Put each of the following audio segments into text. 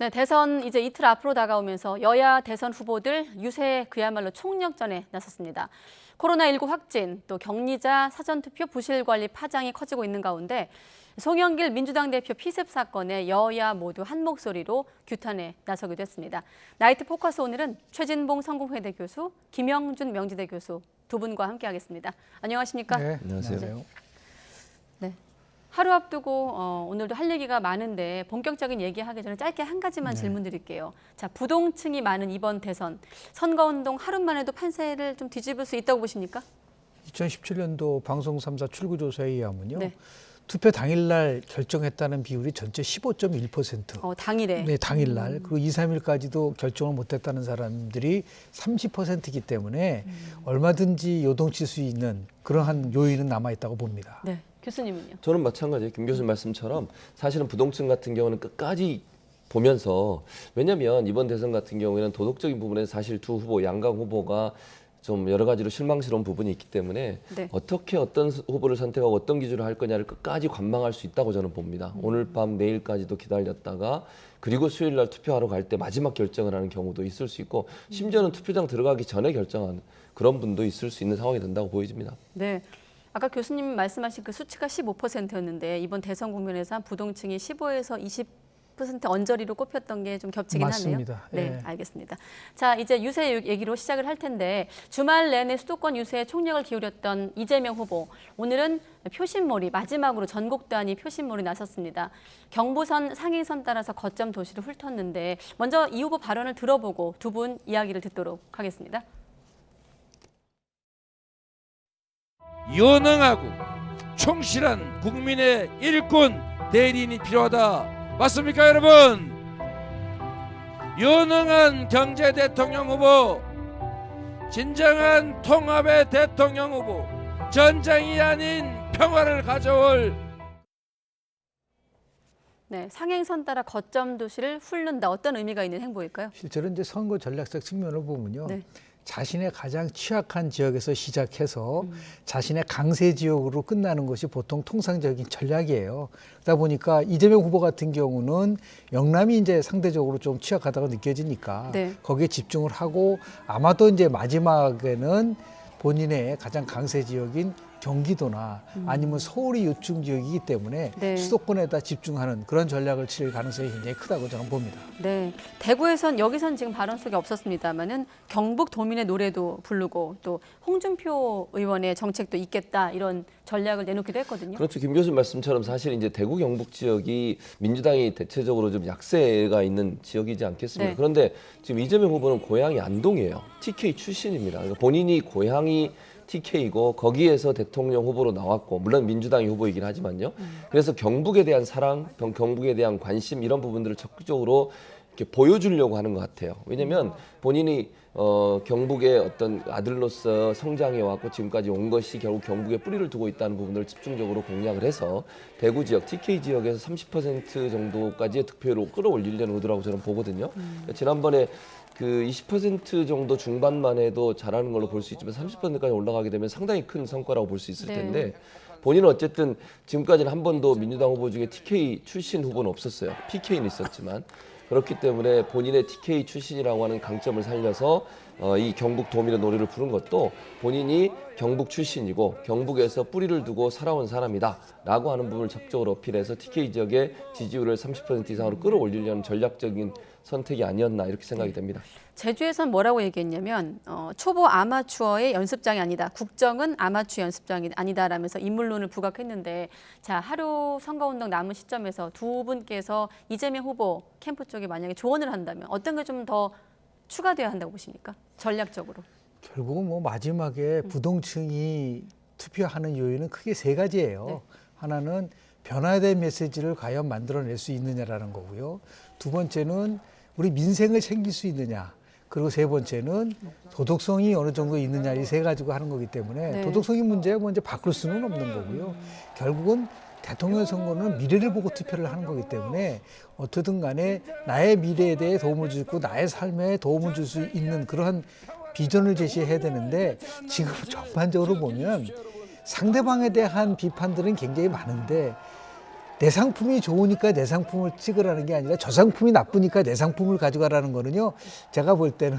네, 대선 이제 이틀 앞으로 다가오면서 여야 대선 후보들 유세 그야말로 총력전에 나섰습니다. 코로나19 확진, 또 격리자 사전투표 부실관리 파장이 커지고 있는 가운데 송영길 민주당 대표 피습 사건에 여야 모두 한 목소리로 규탄에 나서기도 했습니다. 나이트 포커스 오늘은 최진봉 성공회대 교수, 김영준 명지대 교수 두 분과 함께하겠습니다. 안녕하십니까? 네, 안녕하세요. 네. 하루 앞두고 오늘도 할 얘기가 많은데 본격적인 얘기하기 전에 짧게 한 가지만 질문 드릴게요. 자, 부동층이 많은 이번 대선, 선거운동 하루만 해도 판세를 좀 뒤집을 수 있다고 보십니까? 2017년도 방송 3사 출구조사에 의하면요. 네. 투표 당일날 결정했다는 비율이 전체 15.1%. 당일에? 네, 당일날. 그리고 2, 3일까지도 결정을 못했다는 사람들이 30%이기 때문에 얼마든지 요동칠 수 있는 그러한 요인은 남아있다고 봅니다. 네. 교수님은요? 저는 마찬가지예요. 김 교수님 말씀처럼 사실은 부동층 같은 경우는 끝까지 보면서, 왜냐하면 이번 대선 같은 경우에는 도덕적인 부분에서 사실 두 후보, 양강 후보가 좀 여러 가지로 실망스러운 부분이 있기 때문에 네. 어떻게 어떤 후보를 선택하고 어떤 기준으로 할 거냐를 끝까지 관망할 수 있다고 저는 봅니다. 오늘 밤 내일까지도 기다렸다가 그리고 수요일 날 투표하러 갈 때 마지막 결정을 하는 경우도 있을 수 있고, 심지어는 투표장 들어가기 전에 결정하는 그런 분도 있을 수 있는 상황이 된다고 보여집니다. 네. 아까 교수님 말씀하신 그 수치가 15%였는데 이번 대선 국면에서 한 부동층이 15에서 20% 언저리로 꼽혔던 게 좀 겹치긴 맞습니다. 하네요. 네, 예. 알겠습니다. 자, 이제 유세 얘기로 시작을 할 텐데 주말 내내 수도권 유세에 총력을 기울였던 이재명 후보, 오늘은 표심몰이 마지막으로 전국 단위 표심몰이 나섰습니다. 경부선 상행선 따라서 거점 도시를 훑었는데 먼저 이 후보 발언을 들어보고 두 분 이야기를 듣도록 하겠습니다. 연능하고 충실한 국민의 일꾼 대리인이 필요하다. 맞습니까, 여러분? 연능한 경제 대통령 후보, 진정한 통합의 대통령 후보, 전쟁이 아닌 평화를 가져올. 네, 상행선 따라 거점 도시를 훑는다. 어떤 의미가 있는 행보일까요? 실제로 이제 선거 전략적 측면을 보면요. 네. 자신의 가장 취약한 지역에서 시작해서 자신의 강세 지역으로 끝나는 것이 보통 통상적인 전략이에요. 그러다 보니까 이재명 후보 같은 경우는 영남이 이제 상대적으로 좀 취약하다고 느껴지니까 네. 거기에 집중을 하고, 아마도 이제 마지막에는 본인의 가장 강세 지역인 경기도나 아니면 서울이 요충 지역이기 때문에 네. 수도권에다 집중하는 그런 전략을 칠 가능성이 굉장히 크다고 저는 봅니다. 네, 대구에선 여기선 지금 발언 속에 없었습니다만은 경북 도민의 노래도 부르고 또 홍준표 의원의 정책도 있겠다 이런 전략을 내놓기도 했거든요. 그렇죠. 김 교수님 말씀처럼 사실 이제 대구 경북 지역이 민주당이 대체적으로 좀 약세가 있는 지역이지 않겠습니까? 네. 그런데 지금 이재명 후보는 고향이 안동이에요. TK 출신입니다. 그러니까 본인이 고향이 TK이고 거기에서 대통령 후보로 나왔고, 물론 민주당이 후보이긴 하지만요. 그래서 경북에 대한 사랑, 경북에 대한 관심, 이런 부분들을 적극적으로 이렇게 보여주려고 하는 것 같아요. 왜냐하면 본인이 경북의 어떤 아들로서 성장해 왔고 지금까지 온 것이 결국 경북에 뿌리를 두고 있다는 부분을 집중적으로 공략을 해서 대구 지역, TK 지역에서 30% 정도까지의 득표율을 끌어올리려는 의도라고 저는 보거든요. 지난번에 그 20% 정도 중반만 해도 잘하는 걸로 볼 수 있지만 30%까지 올라가게 되면 상당히 큰 성과라고 볼 수 있을 네. 텐데, 본인은 어쨌든 지금까지는 한 번도 민주당 후보 중에 TK 출신 후보는 없었어요. PK는 있었지만. 그렇기 때문에 본인의 TK 출신이라고 하는 강점을 살려서 이 경북 도민의 노래를 부른 것도 본인이 경북 출신이고 경북에서 뿌리를 두고 살아온 사람이다 라고 하는 부분을 적극적으로 어필해서 TK 지역의 지지율을 30% 이상으로 끌어올리려는 전략적인 선택이 아니었나, 이렇게 생각이 됩니다. 제주에선 뭐라고 얘기했냐면 초보 아마추어의 연습장이 아니다. 국정은 아마추어 연습장이 아니다라면서 인물론을 부각했는데, 자, 하루 선거운동 남은 시점에서 두 분께서 이재명 후보 캠프 쪽에 만약에 조언을 한다면 어떤 게 좀 더 추가돼야 한다고 보십니까? 전략적으로. 결국은 뭐 마지막에 부동층이 투표하는 요인은 크게 세 가지예요. 네. 하나는 변화된 메시지를 과연 만들어낼 수 있느냐라는 거고요. 두 번째는 우리 민생을 챙길 수 있느냐. 그리고 세 번째는 도덕성이 어느 정도 있느냐, 이 세 가지고 하는 거기 때문에 네. 도덕성이 문제야 뭐 이제 바꿀 수는 없는 거고요. 결국은 대통령 선거는 미래를 보고 투표를 하는 거기 때문에 어떻든 간에 나의 미래에 대해 도움을 주고 나의 삶에 도움을 줄 수 있는 그러한 비전을 제시해야 되는데, 지금 전반적으로 보면 상대방에 대한 비판들은 굉장히 많은데 내 상품이 좋으니까 내 상품을 찍으라는 게 아니라 저 상품이 나쁘니까 내 상품을 가져가라는 거는요. 제가 볼 때는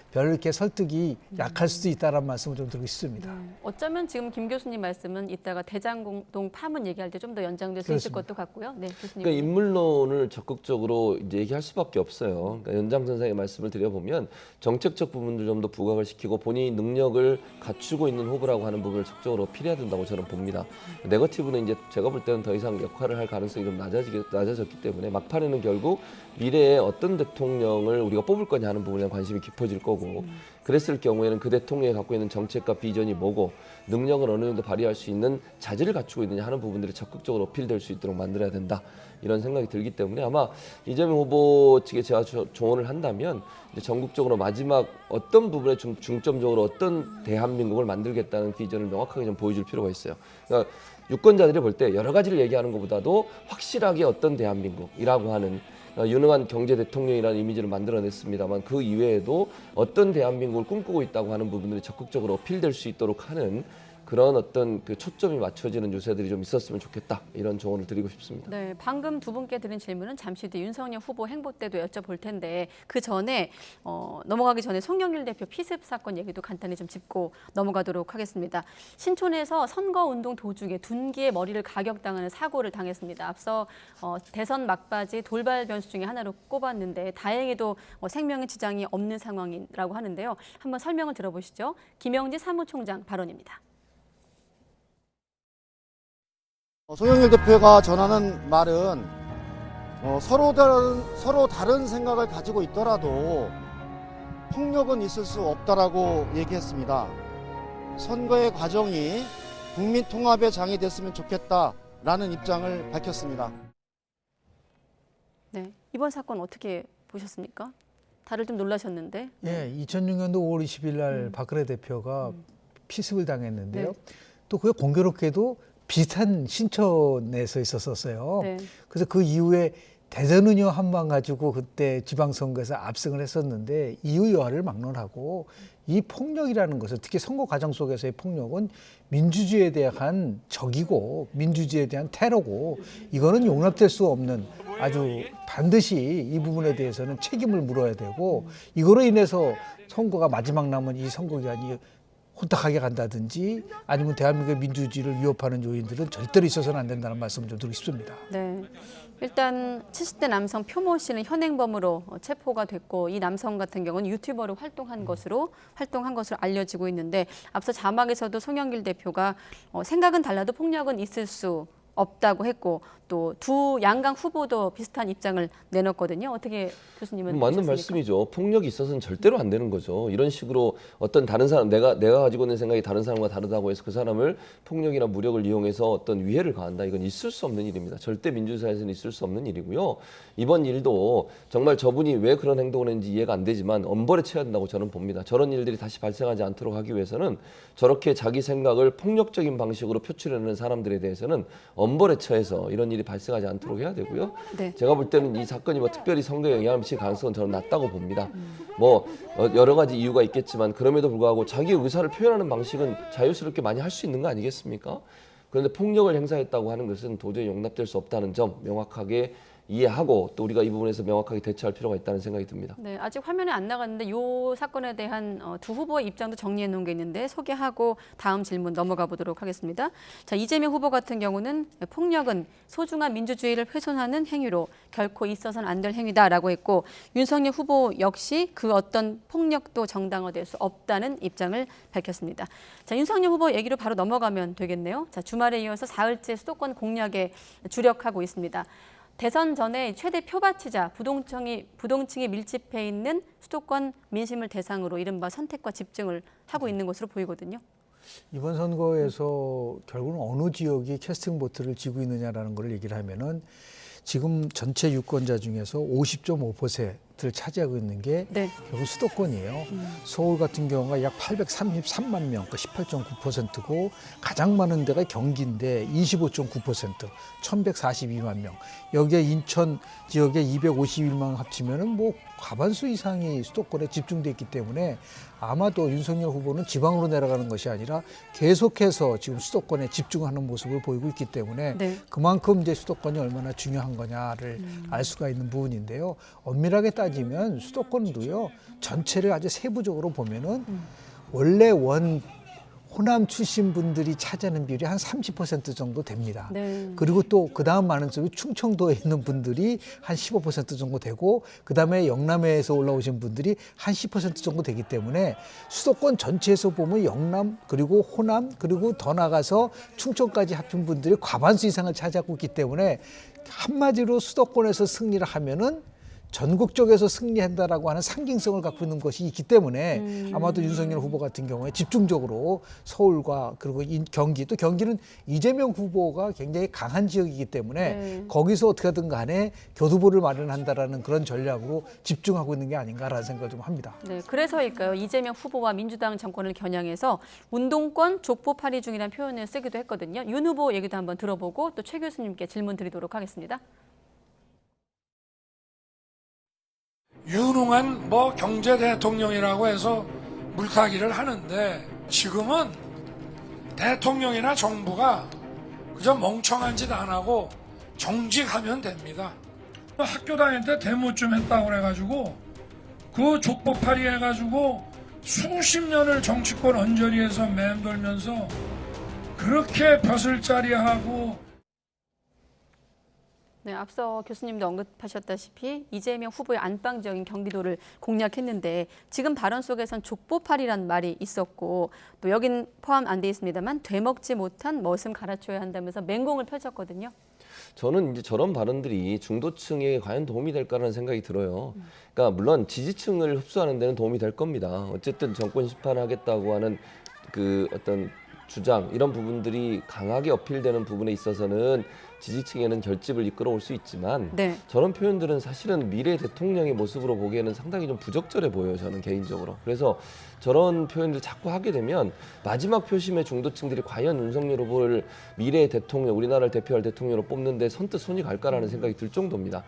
별 이렇게 설득이 약할 수도 있다는 말씀을 좀 드리고 싶습니다. 어쩌면 지금 김 교수님 말씀은 이따가 대장동 파문 얘기할 때 좀 더 연장될 수 있을 것도 같고요. 네, 교수님. 그러니까 인물론을 적극적으로 이제 얘기할 수밖에 없어요. 그러니까 연장선상의 말씀을 드려보면 정책적 부분들 좀 더 부각을 시키고 본인이 능력을 갖추고 있는 후보라고 하는 부분을 적극적으로 어필해야 된다고 저는 봅니다. 네거티브는 이제 제가 볼 때는 더 이상 역할을 할 가능성이 좀 낮아졌기 때문에 막판에는 결국 미래에 어떤 대통령을 우리가 뽑을 거냐 하는 부분에 관심이 깊어질 거고 그랬을 경우에는 그 대통령이 갖고 있는 정책과 비전이 뭐고 능력을 어느 정도 발휘할 수 있는 자질을 갖추고 있느냐 하는 부분들이 적극적으로 어필될 수 있도록 만들어야 된다. 이런 생각이 들기 때문에 아마 이재명 후보 측에 제가 조언을 한다면 이제 전국적으로 마지막 어떤 부분에 중점적으로 어떤 대한민국을 만들겠다는 비전을 명확하게 좀 보여줄 필요가 있어요. 그러니까 유권자들이 볼 때 여러 가지를 얘기하는 것보다도 확실하게 어떤 대한민국이라고 하는 유능한 경제 대통령이라는 이미지를 만들어냈습니다만 그 이외에도 어떤 대한민국을 꿈꾸고 있다고 하는 부분들이 적극적으로 어필될 수 있도록 하는 그런 어떤 그 초점이 맞춰지는 유세들이 좀 있었으면 좋겠다 이런 조언을 드리고 싶습니다. 네, 방금 두 분께 드린 질문은 잠시 뒤 윤석열 후보 행보 때도 여쭤볼 텐데 그 전에 넘어가기 전에 송영길 대표 피습 사건 얘기도 간단히 좀 짚고 넘어가도록 하겠습니다. 신촌에서 선거운동 도중에 둔기에 머리를 가격당하는 사고를 당했습니다. 앞서 대선 막바지 돌발 변수 중에 하나로 꼽았는데 다행히도 생명에 지장이 없는 상황이라고 하는데요. 한번 설명을 들어보시죠. 김영지 사무총장 발언입니다. 송영길 대표가 전하는 말은 서로 다른 생각을 가지고 있더라도 폭력은 있을 수 없다라고 얘기했습니다. 선거의 과정이 국민 통합의 장이 됐으면 좋겠다라는 입장을 밝혔습니다. 네, 이번 사건 어떻게 보셨습니까? 다들 좀 놀라셨는데. 예, 2006년도 5월 20일 날 박근혜 대표가 피습을 당했는데요. 네. 또 그게 공교롭게도 비슷한 신촌에서 있었어요. 네. 그래서 그 이후에 대전은요 한방 가지고 그때 지방선거에서 압승을 했었는데 이후 여하를 막론하고 이 폭력이라는 것은 특히 선거 과정 속에서의 폭력은 민주주의에 대한 적이고 민주주의에 대한 테러고 이거는 용납될 수 없는 아주 반드시 이 부분에 대해서는 책임을 물어야 되고 이거로 인해서 선거가 마지막 남은 이 선거 기간이 혼탁하게 간다든지 아니면 대한민국의 민주주의를 위협하는 요인들은 절대로 있어서는 안 된다는 말씀을 좀 드리고 싶습니다. 네. 일단 70대 남성 표모 씨는 현행범으로 체포가 됐고 이 남성 같은 경우는 유튜버로 활동한 것으로 알려지고 있는데 앞서 자막에서도 송영길 대표가 생각은 달라도 폭력은 있을 수 없다고 했고 또 두 양강 후보도 비슷한 입장을 내놨거든요. 어떻게 교수님은 맞는 보셨습니까? 말씀이죠. 폭력이 있어서는 절대로 안 되는 거죠. 이런 식으로 어떤 다른 사람 내가 가지고 있는 생각이 다른 사람과 다르다고 해서 그 사람을 폭력이나 무력을 이용해서 어떤 위해를 가한다. 이건 있을 수 없는 일입니다. 절대 민주사회에서는 있을 수 없는 일이고요. 이번 일도 정말 저분이 왜 그런 행동을 했는지 이해가 안 되지만 엄벌에 처해야 된다고 저는 봅니다. 저런 일들이 다시 발생하지 않도록 하기 위해서는 저렇게 자기 생각을 폭력적인 방식으로 표출하는 사람들에 대해서는 엄벌에 처해서 이런 일이 발생하지 않도록 해야 되고요. 네. 제가 볼 때는 이 사건이 뭐 특별히 선거에 영향을 미칠 가능성은 저는 낮다고 봅니다. 뭐 여러 가지 이유가 있겠지만 그럼에도 불구하고 자기 의사를 표현하는 방식은 자유스럽게 많이 할 수 있는 거 아니겠습니까? 그런데 폭력을 행사했다고 하는 것은 도저히 용납될 수 없다는 점 명확하게 이해하고 또 우리가 이 부분에서 명확하게 대처할 필요가 있다는 생각이 듭니다. 네, 아직 화면에 안 나갔는데 이 사건에 대한 두 후보의 입장도 정리해 놓은 게 있는데 소개하고 다음 질문 넘어가 보도록 하겠습니다. 자, 이재명 후보 같은 경우는 폭력은 소중한 민주주의를 훼손하는 행위로 결코 있어서는 안 될 행위다라고 했고 윤석열 후보 역시 그 어떤 폭력도 정당화될 수 없다는 입장을 밝혔습니다. 자, 윤석열 후보 얘기로 바로 넘어가면 되겠네요. 자, 주말에 이어서 사흘째 수도권 공략에 주력하고 있습니다. 대선 전에 최대 표밭이자 부동층이 밀집해 있는 수도권 민심을 대상으로 이른바 선택과 집중을 하고 있는 것으로 보이거든요. 이번 선거에서 결국은 어느 지역이 캐스팅 보트를 쥐고 있느냐라는 걸 얘기를 하면은 지금 전체 유권자 중에서 50.5% 50%를 차지하고 있는 게 네. 결국 수도권이에요. 서울 같은 경우가 약 833만 명, 그 18.9%고 가장 많은 데가 경기인데 25.9%, 1,142만 명. 여기에 인천 지역에 251만 명 합치면은 뭐 과반수 이상이 수도권에 집중돼 있기 때문에 아마도 윤석열 후보는 지방으로 내려가는 것이 아니라 계속해서 지금 수도권에 집중하는 모습을 보이고 있기 때문에 네. 그만큼 이제 수도권이 얼마나 중요한 거냐를 알 수가 있는 부분인데요. 엄밀하게 따지면 수도권도요, 전체를 아주 세부적으로 보면은 원래 호남 출신 분들이 차지하는 비율이 한 30% 정도 됩니다. 네. 그리고 또 그 다음 많은 쪽이 충청도에 있는 분들이 한 15% 정도 되고 그 다음에 영남에서 올라오신 분들이 한 10% 정도 되기 때문에 수도권 전체에서 보면 영남 그리고 호남 그리고 더 나가서 충청까지 합친 분들이 과반수 이상을 차지하고 있기 때문에 한마디로 수도권에서 승리를 하면은 전국적에서 승리한다라고 하는 상징성을 갖고 있는 것이 있기 때문에 아마도 윤석열 후보 같은 경우에 집중적으로 서울과 그리고 경기, 또 경기는 이재명 후보가 굉장히 강한 지역이기 때문에 네. 거기서 어떻게든 간에 교두보를 마련한다라는 그런 전략으로 집중하고 있는 게 아닌가라는 생각을 좀 합니다. 네, 그래서일까요? 이재명 후보와 민주당 정권을 겨냥해서 운동권 족보팔이 중이라는 표현을 쓰기도 했거든요. 윤 후보 얘기도 한번 들어보고 또 최 교수님께 질문 드리도록 하겠습니다. 유능한 경제 대통령이라고 해서 물타기를 하는데 지금은 대통령이나 정부가 그저 멍청한 짓 안 하고 정직하면 됩니다. 학교 다닐 때 데모 좀 했다고 그래가지고 그 족보팔이 해가지고 수십 년을 정치권 언저리에서 맴돌면서 그렇게 벼슬자리하고 네, 앞서 교수님도 언급하셨다시피 이재명 후보의 안방적인 경기도를 공략했는데 지금 발언 속에선 족보팔이란 말이 있었고 또 여긴 포함 안 돼 있습니다만 되먹지 못한 머슴 갈아줘야 한다면서 맹공을 펼쳤거든요. 저는 이제 저런 발언들이 중도층에 과연 도움이 될까라는 생각이 들어요. 그러니까 물론 지지층을 흡수하는 데는 도움이 될 겁니다. 어쨌든 정권 심판하겠다고 하는 그 어떤 주장 이런 부분들이 강하게 어필되는 부분에 있어서는 지지층에는 결집을 이끌어올 수 있지만 네. 저런 표현들은 사실은 미래 대통령의 모습으로 보기에는 상당히 좀 부적절해 보여요. 저는 개인적으로. 그래서 저런 표현들 자꾸 하게 되면 마지막 표심의 중도층들이 과연 윤석열 후보를 미래 대통령, 우리나라를 대표할 대통령으로 뽑는데 선뜻 손이 갈까라는 생각이 들 정도입니다.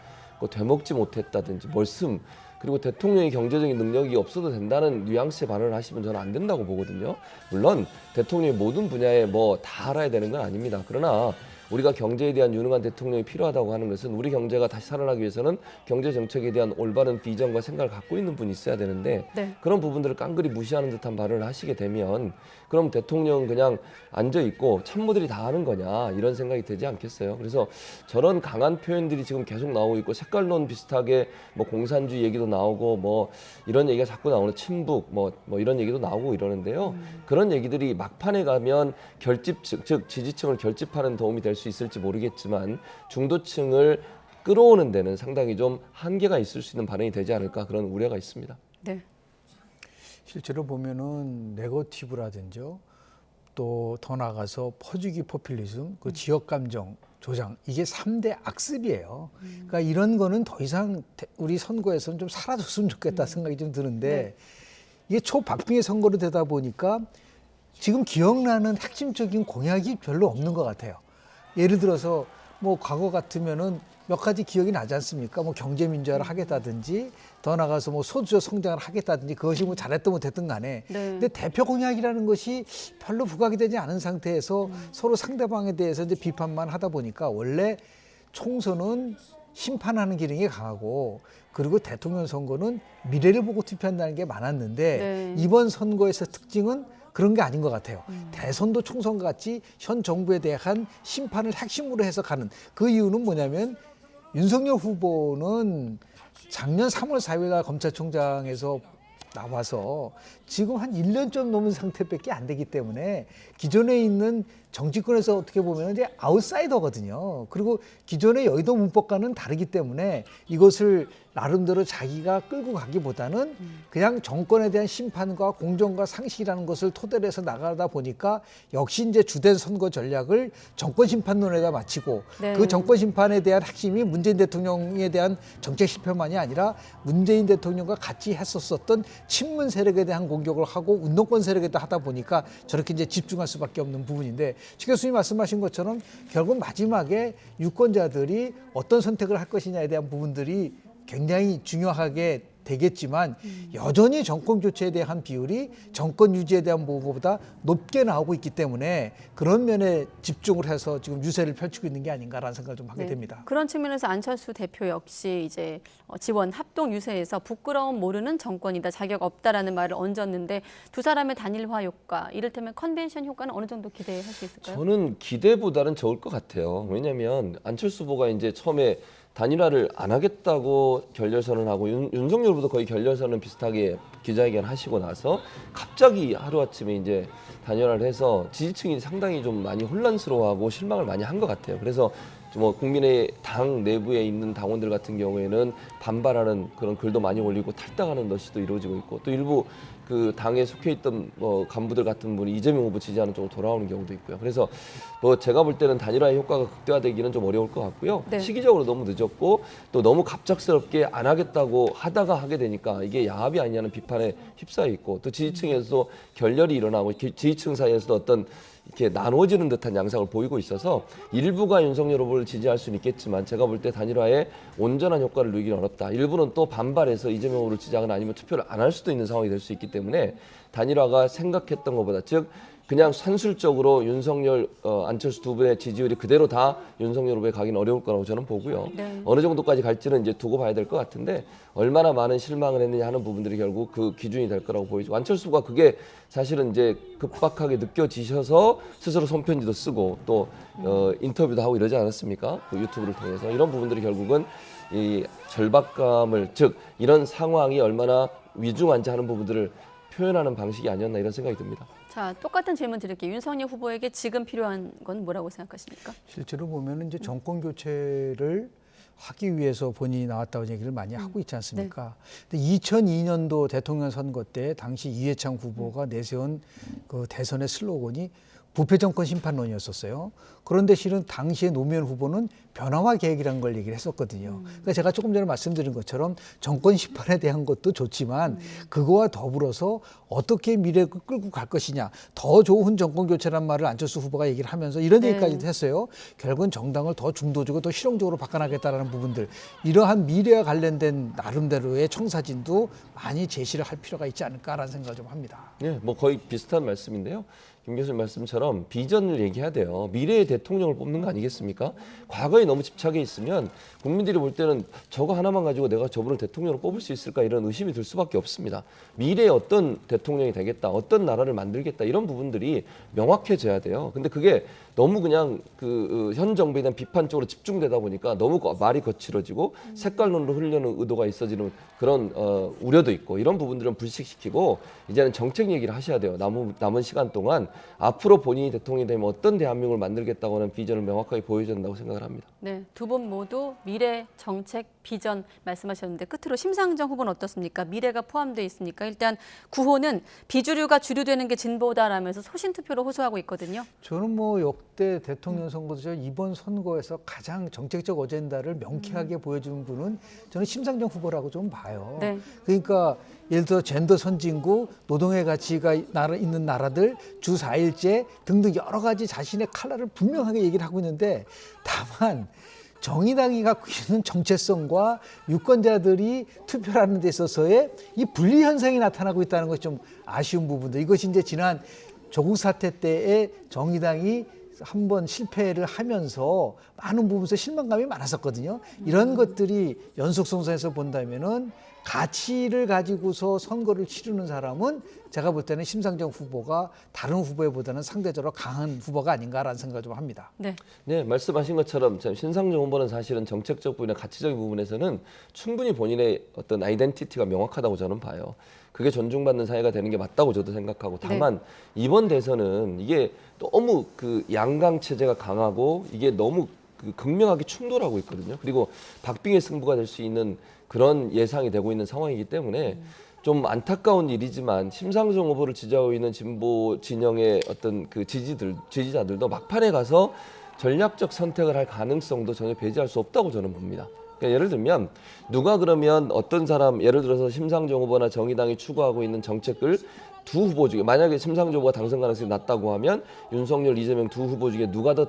되먹지 못했다든지 머슴 그리고 대통령의 경제적인 능력이 없어도 된다는 뉘앙스의 발언을 하시면 저는 안 된다고 보거든요. 물론 대통령이 모든 분야에 다 알아야 되는 건 아닙니다. 그러나 우리가 경제에 대한 유능한 대통령이 필요하다고 하는 것은 우리 경제가 다시 살아나기 위해서는 경제 정책에 대한 올바른 비전과 생각을 갖고 있는 분이 있어야 되는데 네. 그런 부분들을 깡그리 무시하는 듯한 발언을 하시게 되면 그럼 대통령은 그냥 앉아있고 참모들이 다 하는 거냐 이런 생각이 되지 않겠어요. 그래서 저런 강한 표현들이 지금 계속 나오고 있고 색깔론 비슷하게 공산주의 얘기도 나오고 이런 얘기가 자꾸 나오는 친북 이런 얘기도 나오고 이러는데요. 그런 얘기들이 막판에 가면 결집층 즉 지지층을 결집하는 도움이 될 수 있을지 모르겠지만 중도층을 끌어오는 데는 상당히 좀 한계가 있을 수 있는 발언이 되지 않을까 그런 우려가 있습니다. 네. 실제로 보면은 네거티브라든지 또 더 나가서 퍼주기 포퓰리즘, 그 지역 감정 조장 이게 3대 악습이에요. 그러니까 이런 거는 더 이상 우리 선거에서는 좀 사라졌으면 좋겠다 생각이 좀 드는데 네. 이게 초박빙의 선거로 되다 보니까 지금 기억나는 핵심적인 공약이 별로 없는 것 같아요. 예를 들어서 과거 같으면은 몇 가지 기억이 나지 않습니까? 경제 민주화를 하겠다든지 더 나가서 소득 성장을 하겠다든지 그것이 잘했든 못했든 간에 네. 근데 대표 공약이라는 것이 별로 부각이 되지 않은 상태에서 서로 상대방에 대해서 이제 비판만 하다 보니까 원래 총선은 심판하는 기능이 강하고 그리고 대통령 선거는 미래를 보고 투표한다는 게 많았는데 네. 이번 선거에서 특징은 그런 게 아닌 것 같아요. 대선도 총선과 같이 현 정부에 대한 심판을 핵심으로 해석하는 그 이유는 뭐냐면 윤석열 후보는 작년 3월 4일 검찰총장에서 나와서 지금 한 1년 좀 넘은 상태밖에 안 되기 때문에 기존에 있는 정치권에서 어떻게 보면 이제 아웃사이더거든요. 그리고 기존의 여의도 문법과는 다르기 때문에 이것을 나름대로 자기가 끌고 가기보다는 그냥 정권에 대한 심판과 공정과 상식이라는 것을 토대로 해서 나가다 보니까 역시 이제 주된 선거 전략을 정권 심판론에다 마치고 네. 그 정권 심판에 대한 핵심이 문재인 대통령에 대한 정책 실패만이 아니라 문재인 대통령과 같이 했었던 친문 세력에 대한 공격을 하고 운동권 세력에다 하다 보니까 저렇게 이제 집중할 수밖에 없는 부분인데 최 교수님 말씀하신 것처럼 결국 마지막에 유권자들이 어떤 선택을 할 것이냐에 대한 부분들이 굉장히 중요하게 되겠지만 여전히 정권 교체에 대한 비율이 정권 유지에 대한 보고보다 높게 나오고 있기 때문에 그런 면에 집중을 해서 지금 유세를 펼치고 있는 게 아닌가라는 생각을 좀 하게 됩니다. 그런 측면에서 안철수 대표 역시 이제 지원 합동 유세에서 부끄러움 모르는 정권이다, 자격 없다라는 말을 얹었는데 두 사람의 단일화 효과, 이를테면 컨벤션 효과는 어느 정도 기대할 수 있을까요? 저는 기대보다는 적을 것 같아요. 왜냐하면 안철수 후보가 이제 처음에 단일화를 안 하겠다고 결렬선언하고 윤석열 후보도 거의 결렬선언 비슷하게 기자회견 하시고 나서 갑자기 하루아침에 이제 단일화를 해서 지지층이 상당히 좀 많이 혼란스러워하고 실망을 많이 한 것 같아요. 그래서 뭐 국민의 당 내부에 있는 당원들 같은 경우에는 반발하는 그런 글도 많이 올리고 탈당하는 것이 이루어지고 있고 또 일부 그 당에 속해 있던 뭐 간부들 같은 분이 이재명 후보 지지하는 쪽으로 돌아오는 경우도 있고요. 그래서 뭐 제가 볼 때는 단일화의 효과가 극대화되기는 좀 어려울 것 같고요. 네. 시기적으로 너무 늦었고 또 너무 갑작스럽게 안 하겠다고 하다가 하게 되니까 이게 야합이 아니냐는 비판에 휩싸여 있고 또 지지층에서도 결렬이 일어나고 지지층 사이에서도 어떤 이렇게 나눠지는 듯한 양상을 보이고 있어서 일부가 윤석열 후보를 지지할 수는 있겠지만 제가 볼 때 단일화에 온전한 효과를 누리기는 어렵다. 일부는 또 반발해서 이재명 후보를 지지하거나 아니면 투표를 안 할 수도 있는 상황이 될 수 있기 때문에 단일화가 생각했던 것보다 즉 그냥 산술적으로 윤석열, 안철수 두 분의 지지율이 그대로 다 윤석열 후보에 가기는 어려울 거라고 저는 보고요. 네. 어느 정도까지 갈지는 이제 두고 봐야 될 것 같은데 얼마나 많은 실망을 했느냐 하는 부분들이 결국 그 기준이 될 거라고 보이죠. 안철수가 그게 사실은 이제 급박하게 느껴지셔서 스스로 손편지도 쓰고 또 인터뷰도 하고 이러지 않았습니까? 그 유튜브를 통해서 이런 부분들이 결국은 이 절박감을 즉 이런 상황이 얼마나 위중한지 하는 부분들을 표현하는 방식이 아니었나 이런 생각이 듭니다. 자, 똑같은 질문 드릴게요. 윤석열 후보에게 지금 필요한 건 뭐라고 생각하십니까? 실제로 보면 이제 정권 교체를 하기 위해서 본인이 나왔다고 얘기를 많이 하고 있지 않습니까? 근데 2002년도 대통령 선거 때 당시 이해창 후보가 내세운 그 대선의 슬로건이 부패 정권 심판론이었었어요. 그런데 실은 당시에 노무현 후보는 변화와 계획이라는 걸 얘기를 했었거든요. 그러니까 제가 조금 전에 말씀드린 것처럼 정권 심판에 대한 것도 좋지만 그거와 더불어서 어떻게 미래를 끌고 갈 것이냐, 더 좋은 정권 교체란 말을 안철수 후보가 얘기를 하면서 이런 네. 얘기까지도 했어요. 결국은 정당을 더 중도적으로 더 실용적으로 바꿔나가겠다라는 부분들, 이러한 미래와 관련된 나름대로의 청사진도 많이 제시를 할 필요가 있지 않을까라는 생각을 좀 합니다. 네, 뭐 거의 비슷한 말씀인데요. 김 교수님 말씀처럼 비전을 얘기해야 돼요. 미래의 대통령을 뽑는 거 아니겠습니까? 과거에 너무 집착해 있으면 국민들이 볼 때는 저거 하나만 가지고 내가 저분을 대통령으로 뽑을 수 있을까 이런 의심이 들 수밖에 없습니다. 미래에 어떤 대통령이 되겠다, 어떤 나라를 만들겠다 이런 부분들이 명확해져야 돼요. 근데 그게 너무 그냥 그 현 정부에 대한 비판 쪽으로 집중되다 보니까 너무 말이 거칠어지고 색깔론으로 흐르려는 의도가 있어지는 그런 우려도 있고 이런 부분들은 불식시키고 이제는 정책 얘기를 하셔야 돼요. 남은 시간 동안 앞으로 본인이 대통령이 되면 어떤 대한민국을 만들겠다고 하는 비전을 명확하게 보여줘야 된다고 생각을 합니다. 네, 두 분 모두 미래 정책 비전 말씀하셨는데 끝으로 심상정 후보는 어떻습니까? 미래가 포함되어 있습니까? 일단 구호는 비주류가 주류되는 게 진보다라면서 소신 투표로 호소하고 있거든요. 저는 뭐 역대 대통령 선거도 이번 선거에서 가장 정책적 어젠다를 명쾌하게 보여준 분은 저는 심상정 후보라고 좀 봐요. 네. 그러니까 예를 들어 젠더 선진국, 노동의 가치가 있는 나라들, 주 4일제 등등 여러 가지 자신의 칼날을 분명하게 얘기를 하고 있는데 다만 정의당이 갖고 있는 정체성과 유권자들이 투표하는 데 있어서의 이 분리 현상이 나타나고 있다는 것이 좀 아쉬운 부분들. 이것이 이제 지난 조국 사태 때의 정의당이 한번 실패를 하면서 많은 부분에서 실망감이 많았었거든요. 이런 것들이 연속 성선에서 본다면은 가치를 가지고서 선거를 치르는 사람은 제가 볼 때는 심상정 후보가 다른 후보보다는 상대적으로 강한 후보가 아닌가라는 생각을 좀 합니다. 네. 네, 말씀하신 것처럼 참 심상정 후보는 사실은 정책적 부분이나 가치적인 부분에서는 충분히 본인의 어떤 아이덴티티가 명확하다고 저는 봐요. 그게 존중받는 사회가 되는 게 맞다고 저도 생각하고, 다만 이번 대선은 이게 너무 그 양강 체제가 강하고 이게 너무 그 극명하게 충돌하고 있거든요. 그리고 박빙의 승부가 될 수 있는 그런 예상이 되고 있는 상황이기 때문에 좀 안타까운 일이지만 심상정 후보를 지지하고 있는 진보 진영의 어떤 그 지지자들도 막판에 가서 전략적 선택을 할 가능성도 전혀 배제할 수 없다고 저는 봅니다. 그러니까 예를 들면 누가 그러면 어떤 사람, 예를 들어서 심상정 후보나 정의당이 추구하고 있는 정책을 두 후보 중에, 만약에 심상정 후보가 당선 가능성이 낮다고 하면 윤석열, 이재명 두 후보 중에 누가 더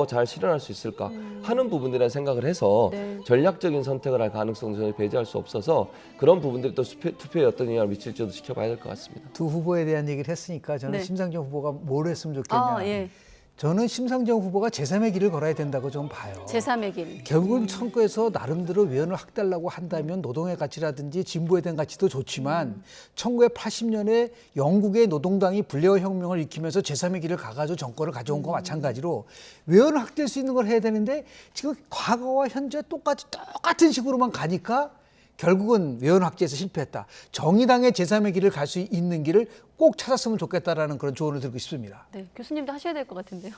잘 실현할 수 있을까 하는 부분들이란 생각을 해서 네. 전략적인 선택을 할 가능성도 전혀 배제할 수 없어서 그런 부분들이 또 투표에 어떤 영향을 미칠지도 지켜봐야 될 것 같습니다. 두 후보에 대한 얘기를 했으니까 저는 네. 심상정 후보가 뭘 했으면 좋겠냐. 예. 저는 심상정 후보가 제3의 길을 걸어야 된다고 좀 봐요. 제3의 길. 결국은 선거에서 나름대로 외연을 확대하려고 한다면 노동의 가치라든지 진보에 대한 가치도 좋지만 1980년에 영국의 노동당이 블레어 혁명을 일으키면서 제3의 길을 가가지고 정권을 가져온 것과 마찬가지로 외연을 확대할 수 있는 걸 해야 되는데 지금 과거와 현재 똑같은 식으로만 가니까 결국은 외연 확대에서 실패했다. 정의당의 제3의 길을 갈 수 있는 길을 꼭 찾았으면 좋겠다라는 그런 조언을 드리고 싶습니다. 네, 교수님도 하셔야 될 것 같은데요.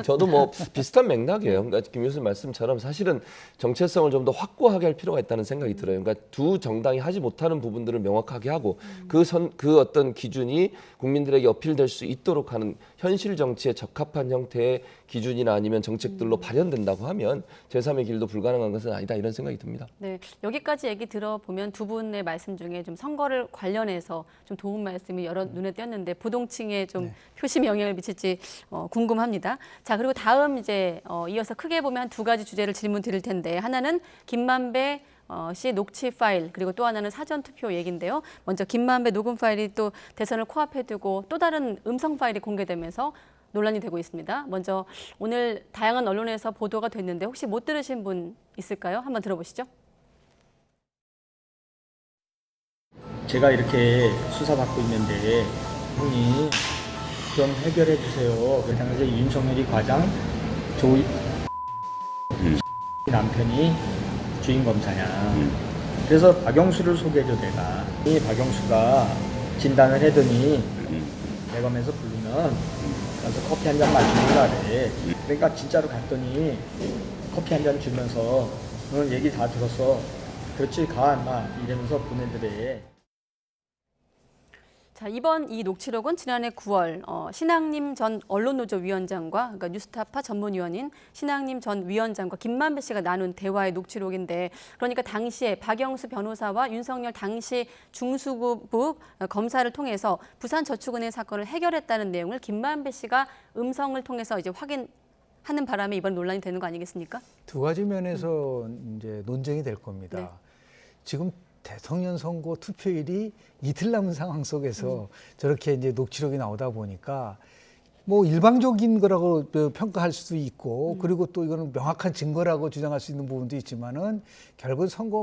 저도 뭐 비슷한 맥락이에요. 그러니까 김 교수님 말씀처럼 사실은 정체성을 좀 더 확고하게 할 필요가 있다는 생각이 들어요. 그러니까 두 정당이 하지 못하는 부분들을 명확하게 하고 그 어떤 기준이 국민들에게 어필될 수 있도록 하는 현실 정치에 적합한 형태의 기준이나 아니면 정책들로 발현된다고 하면 제3의 길도 불가능한 것은 아니다, 이런 생각이 듭니다. 네, 여기까지 얘기 들어보면 두 분의 말씀 중에 좀 선거를 관련해서 좀 도움 말씀이 여러 눈에 띄었는데 부동층에 좀 표심에 영향을 미칠지 궁금합니다. 자, 그리고 다음 이제 이어서 크게 보면 두 가지 주제를 질문 드릴 텐데, 하나는 김만배 씨의 녹취 파일, 그리고 또 하나는 사전 투표 얘기인데요. 먼저 김만배 녹음 파일이 또 대선을 코앞에 두고 또 다른 음성 파일이 공개되면서 논란이 되고 있습니다. 먼저 오늘 다양한 언론에서 보도가 됐는데 혹시 못 들으신 분 있을까요? 한번 들어보시죠. 제가 이렇게 수사받고 있는데 형이 좀 해결해 주세요. 당시 윤석열이 과장, 조이 남편이 주임 검사냐. 그래서 박영수를 소개해줘 내가. 이 박영수가 진단을 해더니 대검에서 부르면 가서 커피 한 잔 마시는 거래. 그러니까 진짜로 갔더니 커피 한 잔 주면서 오늘 얘기 다 들었어. 그렇지 가 인마 이러면서 보내더래. 자, 이번 이 녹취록은 지난해 9월 신앙님 전 언론노조 위원장과, 그러니까 뉴스타파 전문위원인 신앙님 전 위원장과 김만배 씨가 나눈 대화의 녹취록인데, 그러니까 당시에 박영수 변호사와 윤석열 당시 중수부 검사를 통해서 부산저축은행 사건을 해결했다는 내용을 김만배 씨가 음성을 통해서 이제 확인하는 바람에 이번 논란이 되는 거 아니겠습니까? 두 가지 면에서 이제 논쟁이 될 겁니다. 네. 지금 대통령 선거 투표일이 이틀 남은 상황 속에서 저렇게 이제 녹취록이 나오다 보니까 뭐 일방적인 거라고 평가할 수도 있고, 그리고 또 이거는 명확한 증거라고 주장할 수 있는 부분도 있지만은 결국 선거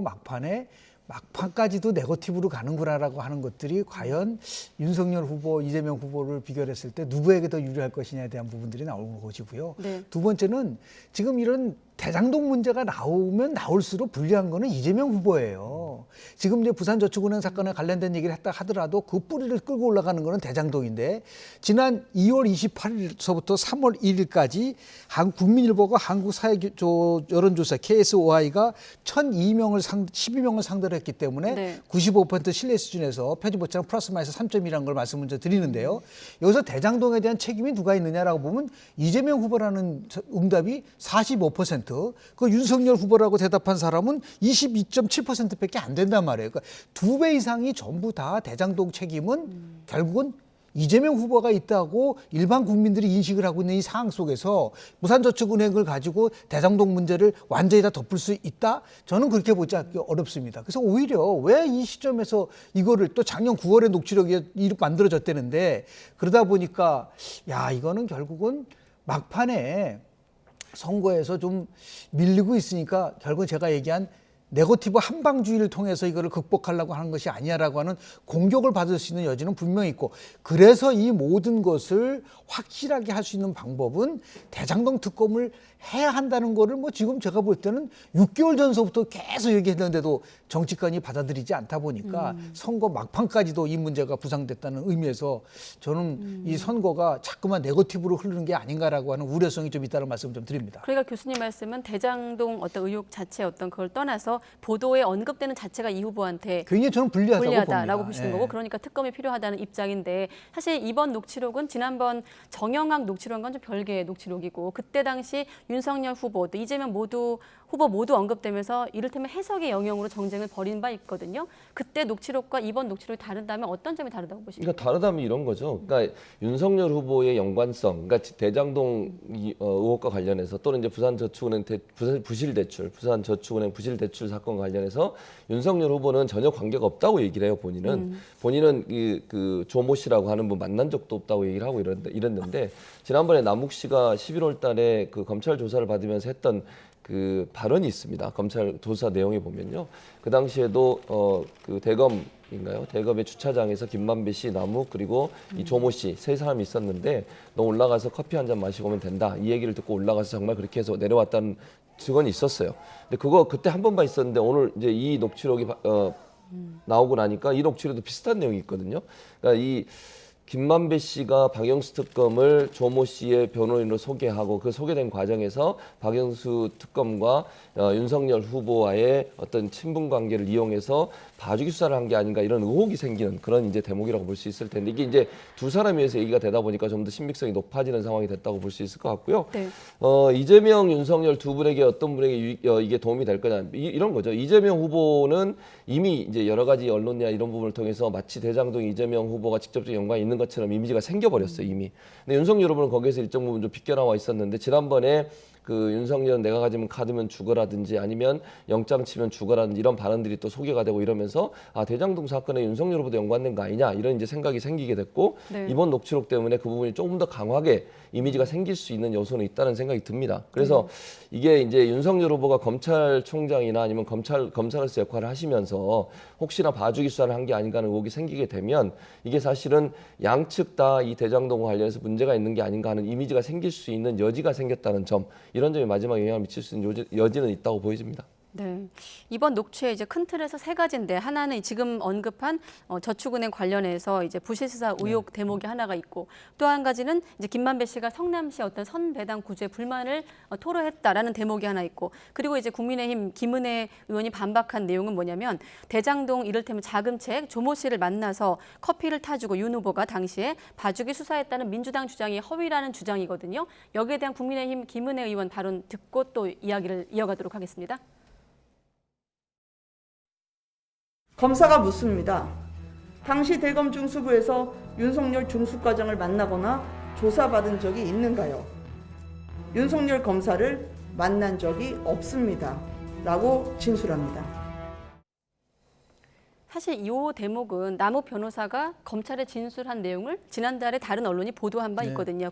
막판까지도 네거티브로 가는구나라고 하는 것들이 과연 윤석열 후보, 이재명 후보를 비교했을 때 누구에게 더 유리할 것이냐에 대한 부분들이 나오는 것이고요. 네. 두 번째는 지금 이런 대장동 문제가 나오면 나올수록 불리한 거는 이재명 후보예요. 지금 이제 부산저축은행 사건에 관련된 얘기를 했다 하더라도 그 뿌리를 끌고 올라가는 거는 대장동인데, 지난 2월 28일서부터 3월 1일까지 국민일보가 한국사회여론조사 KSOI가 12명을 상대로 했기 때문에 네. 95% 신뢰 수준에서 편집오차는 플러스 마이너스 3점이라는 걸 말씀을 드리는데요. 여기서 대장동에 대한 책임이 누가 있느냐라고 보면 이재명 후보라는 응답이 45%, 그 윤석열 후보라고 대답한 사람은 22.7%밖에 안 된단 말이에요. 그러니까 2배 이상이 전부 다 대장동 책임은 결국은 이재명 후보가 있다고 일반 국민들이 인식을 하고 있는 이 상황 속에서 부산저축은행을 가지고 대장동 문제를 완전히 다 덮을 수 있다? 저는 그렇게 보지 않기 어렵습니다. 그래서 오히려 왜 이 시점에서 이거를 또 작년 9월에 녹취록이 이렇게 만들어졌다는데, 그러다 보니까 야, 이거는 결국은 막판에 선거에서 좀 밀리고 있으니까 결국 제가 얘기한 네거티브 한방주의를 통해서 이거를 극복하려고 하는 것이 아니야라고 하는 공격을 받을 수 있는 여지는 분명히 있고, 그래서 이 모든 것을 확실하게 할 수 있는 방법은 대장동 특검을 해야 한다는 거를 뭐 지금 제가 볼 때는 6개월 전서부터 계속 얘기했는데도 정치권이 받아들이지 않다 보니까 선거 막판까지도 이 문제가 부상됐다는 의미에서 저는 이 선거가 자꾸만 네거티브로 흐르는 게 아닌가라고 하는 우려성이 좀 있다는 말씀 좀 드립니다. 그러니까 교수님 말씀은 대장동 어떤 의혹 자체 어떤 그걸 떠나서 보도에 언급되는 자체가 이 후보한테 굉장히 저는 불리하다고 라고 봅니다. 보시는 예. 거고, 그러니까 특검이 필요하다는 입장인데, 사실 이번 녹취록은 지난번 정영학 녹취록과는 좀 별개의 녹취록이고, 그때 당시 윤석열 후보 또 이재명 후보 모두 언급되면서 이를테면 해석의 영역으로 정쟁을 벌인 바 있거든요. 그때 녹취록과 이번 녹취록이 다르다면 어떤 점이 다르다고 보십니까? 그러니까 다르다면 이런 거죠. 그러니까 윤석열 후보의 연관성, 그러니까 대장동 의혹과 관련해서, 또는 이제 부산저축은행 부산저축은행 부실 대출 사건과 관련해서 윤석열 후보는 전혀 관계가 없다고 얘기를 해요. 본인은 그 조모 씨라고 하는 분 만난 적도 없다고 얘기를 하고 이랬는데, 지난번에 남욱 씨가 11월달에 그 검찰 조사를 받으면서 했던 그 발언이 있습니다. 검찰 조사 내용에 보면요, 그 당시에도 그 대검의 주차장에서 김만배 씨, 남욱, 그리고 이 조모 씨 세 사람이 있었는데, 너 올라가서 커피 한 잔 마시고 오면 된다, 이 얘기를 듣고 올라가서 정말 그렇게 해서 내려왔다는 증언이 있었어요. 근데 그거 그때 한 번만 있었는데, 오늘 이제 이 녹취록이 나오고 나니까 이 녹취록도 비슷한 내용이 있거든요. 그러니까 이 김만배 씨가 박영수 특검을 조모 씨의 변호인으로 소개하고, 그 소개된 과정에서 박영수 특검과 윤석열 후보와의 어떤 친분 관계를 이용해서 봐주기 수사를 한 게 아닌가, 이런 의혹이 생기는 그런 이제 대목이라고 볼 수 있을 텐데, 이게 이제 두 사람에 의해서 얘기가 되다 보니까 좀 더 신빙성이 높아지는 상황이 됐다고 볼 수 있을 것 같고요. 네. 이재명, 윤석열 두 분에게 어떤 분에게 이게 도움이 될 거냐, 이런 거죠. 이재명 후보는 이미 이제 여러 가지 언론이나 이런 부분을 통해서 마치 대장동 이재명 후보가 직접적 연관이 있는 것처럼 이미지가 생겨버렸어요, 이미. 근데 윤석열 후보는 거기에서 일정 부분 좀 비껴나와 있었는데, 지난번에 그 윤석열은 내가 가지면 카드면 죽어라든지, 아니면 영장 치면 죽어라든지, 이런 발언들이 또 소개가 되고 이러면서, 아, 대장동 사건에 윤석열 후보도 연관된 거 아니냐, 이런 이제 생각이 생기게 됐고, 네. 이번 녹취록 때문에 그 부분이 조금 더 강하게 이미지가 생길 수 있는 요소는 있다는 생각이 듭니다. 그래서 이게 이제 윤석열 후보가 검찰총장이나 아니면 검사로서 역할을 하시면서 혹시나 봐주기 수사를 한 게 아닌가 하는 의혹이 생기게 되면, 이게 사실은 양측 다 이 대장동과 관련해서 문제가 있는 게 아닌가 하는 이미지가 생길 수 있는 여지가 생겼다는 점, 이런 점이 마지막에 영향을 미칠 수 있는 여지는 있다고 보여집니다. 네, 이번 녹취의 이제 큰 틀에서 세 가지인데, 하나는 지금 언급한 저축은행 관련해서 이제 부실수사 의혹 대목이 하나가 있고, 또 한 가지는 이제 김만배 씨가 성남시 어떤 선배당 구조에 불만을 토로했다라는 대목이 하나 있고, 그리고 이제 국민의힘 김은혜 의원이 반박한 내용은 뭐냐면, 대장동 이를테면 자금책 조모 씨를 만나서 커피를 타주고 윤 후보가 당시에 봐주기 수사했다는 민주당 주장이 허위라는 주장이거든요. 여기에 대한 국민의힘 김은혜 의원 발언 듣고 또 이야기를 이어가도록 하겠습니다. 검사가 묻습니다. 당시 대검 중수부에서 윤석열 중수과장을 만나거나 조사받은 적이 있는가요? 윤석열 검사를 만난 적이 없습니다. 라고 진술합니다. 사실 이 대목은 남욱 변호사가 검찰에 진술한 내용을 지난달에 다른 언론이 보도한 바 있거든요.